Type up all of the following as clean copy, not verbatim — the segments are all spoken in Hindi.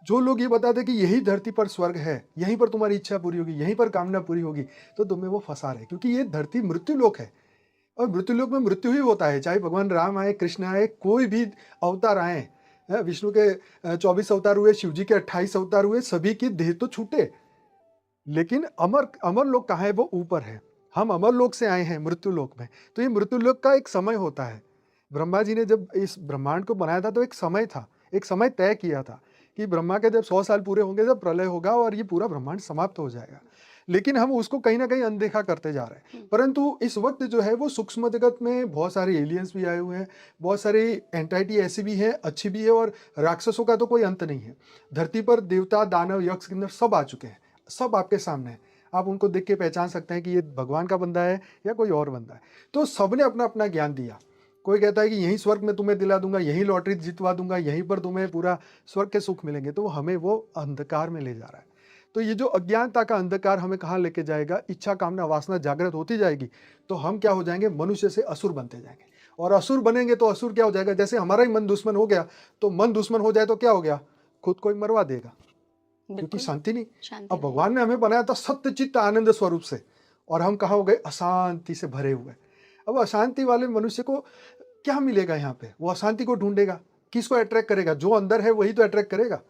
जो लोग ये बताते कि यही धरती पर स्वर्ग है, यहीं पर तुम्हारी इच्छा पूरी होगी, यहीं पर कामना पूरी होगी, तो तुम्हें वो फंसा रहे, क्योंकि ये धरती मृत्यु लोक है और मृत्यु लोक में मृत्यु ही होता है। चाहे भगवान राम आए, कृष्ण आए, कोई भी अवतार आए, विष्णु के 24 अवतार हुए, शिव जी के 28 अवतार हुए, सभी की देह तो छूटे, लेकिन अमर अमर लोक कहाँ है? वो ऊपर है। हम अमर लोक से आए हैं मृत्यु लोक में, तो ये मृत्यु लोक का एक समय होता है। ब्रह्मा जी ने जब इस ब्रह्मांड को बनाया था तो एक समय था, एक समय तय किया था कि ब्रह्मा के जब 100 साल पूरे होंगे तब प्रलय होगा और ये पूरा ब्रह्मांड समाप्त हो जाएगा। लेकिन हम उसको कहीं ना कहीं अनदेखा करते जा रहे हैं। परंतु इस वक्त जो है वो सूक्ष्म जगत में बहुत सारे एलियंस भी आए हुए हैं, बहुत सारी एंटाइटी ऐसी भी है, अच्छी भी है, और राक्षसों का तो कोई अंत नहीं है। धरती पर देवता, दानव, यक्ष, किन्नर सब आ चुके हैं, सब आपके सामने है। आप उनको देख के पहचान सकते हैं कि ये भगवान का बंदा है या कोई और बंदा है। तो सबने अपना अपना ज्ञान दिया। कोई कहता है कि यहीं स्वर्ग में तुम्हें दिला दूंगा, यहीं लॉटरी जितवा दूंगा, यहीं पर तुम्हें पूरा स्वर्ग के सुख मिलेंगे, तो हमें वो अंधकार में ले जा रहा है। तो ये जो अज्ञानता का अंधकार हमें कहाँ लेके जाएगा? इच्छा, कामना, वासना जागृत होती जाएगी तो हम क्या हो जाएंगे? मनुष्य से असुर बनते जाएंगे, और असुर बनेंगे तो असुर क्या हो जाएगा? जैसे हमारा ही मन दुश्मन हो गया, तो मन दुश्मन हो जाए तो क्या हो गया? खुद को ही मरवा देगा, क्योंकि बिल्कुल, शांति नहीं। शांति अब नहीं। भगवान ने हमें बनाया था सत्य चित्त आनंद स्वरूप से, और हम कहाँ हो गए? अशांति से भरे हुए। अब अशांति वाले मनुष्य को क्या मिलेगा यहाँ पे? वो अशांति को ढूंढेगा, किसको अट्रैक्ट करेगा? जो अंदर है वही तो अट्रैक्ट करेगा।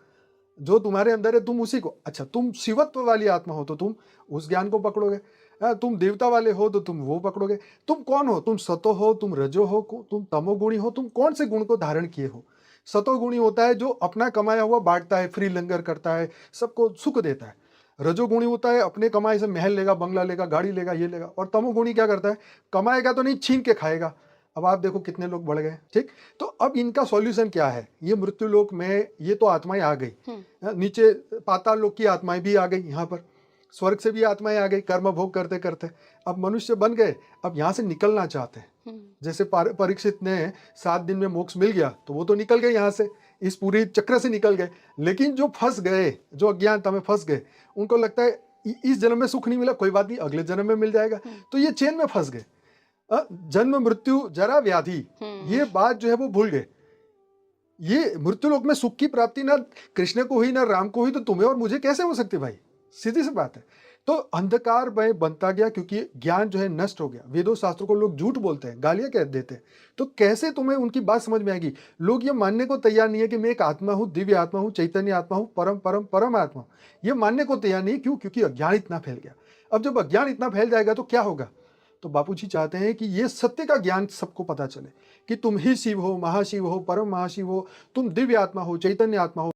जो तुम्हारे अंदर है तुम उसी को, अच्छा तुम शिवत्व वाली आत्मा हो तो तुम उस ज्ञान को पकड़ोगे, तुम देवता वाले हो तो तुम वो पकड़ोगे। तुम कौन हो? तुम सतो हो, तुम रजो हो, तुम तमोगुणी हो, तुम कौन से गुण को धारण किए हो? सतोगुणी होता है जो अपना कमाया हुआ बांटता है, फ्री लंगर करता है, सबको सुख देता है। रजोगुणी होता है अपने कमाई से महल लेगा, बंगला लेगा, गाड़ी लेगा, ये लेगा। और तमोगुणी क्या करता है? कमाएगा तो नहीं, छीन के खाएगा। अब आप देखो कितने लोग बढ़ गए, ठीक। तो अब इनका सॉल्यूशन क्या है? ये मृत्यु लोक में ये तो आत्माएं आ गई, नीचे पाताल लोक की आत्माएं भी आ गई, यहाँ पर स्वर्ग से भी आत्माएं आ गई, कर्म भोग करते करते अब मनुष्य बन गए। अब यहाँ से निकलना चाहते हैं। जैसे परीक्षित ने 7 दिन में मोक्ष मिल गया तो वो तो निकल गए यहाँ से, इस पूरी चक्र से निकल गए। लेकिन जो फंस गए, जो अज्ञानता में फंस गए, उनको लगता है इस जन्म में सुख नहीं मिला, कोई बात नहीं, अगले जन्म में मिल जाएगा। तो ये चेन में फंस गए। जन्म, मृत्यु, जरा, व्याधि, ये बात जो है वो भूल गए। ये मृत्यु लोक में सुख की प्राप्ति ना कृष्ण को हुई ना राम को हुई, तो तुम्हें और मुझे कैसे हो सकती भाई? सीधी सी बात है। तो अंधकार में बनता गया, क्योंकि ज्ञान जो है नष्ट हो गया। वेदों शास्त्रों को लोग झूठ बोलते हैं, गालियां कह देते हैं, तो कैसे तुम्हें उनकी बात समझ में आएगी? लोग ये मानने को तैयार नहीं है कि मैं एक आत्मा हूं, दिव्य आत्मा हूं, चैतन्य आत्मा हूं, परम परम परम आत्मा हूं। ये मानने को तैयार नहीं। क्यों? क्योंकि अज्ञान इतना फैल गया। अब जब अज्ञान इतना फैल जाएगा तो क्या होगा? तो बापूजी चाहते हैं कि ये सत्य का ज्ञान सबको पता चले कि तुम ही शिव हो, महाशिव हो, परम महाशिव हो, तुम दिव्य आत्मा हो, चैतन्य आत्मा हो।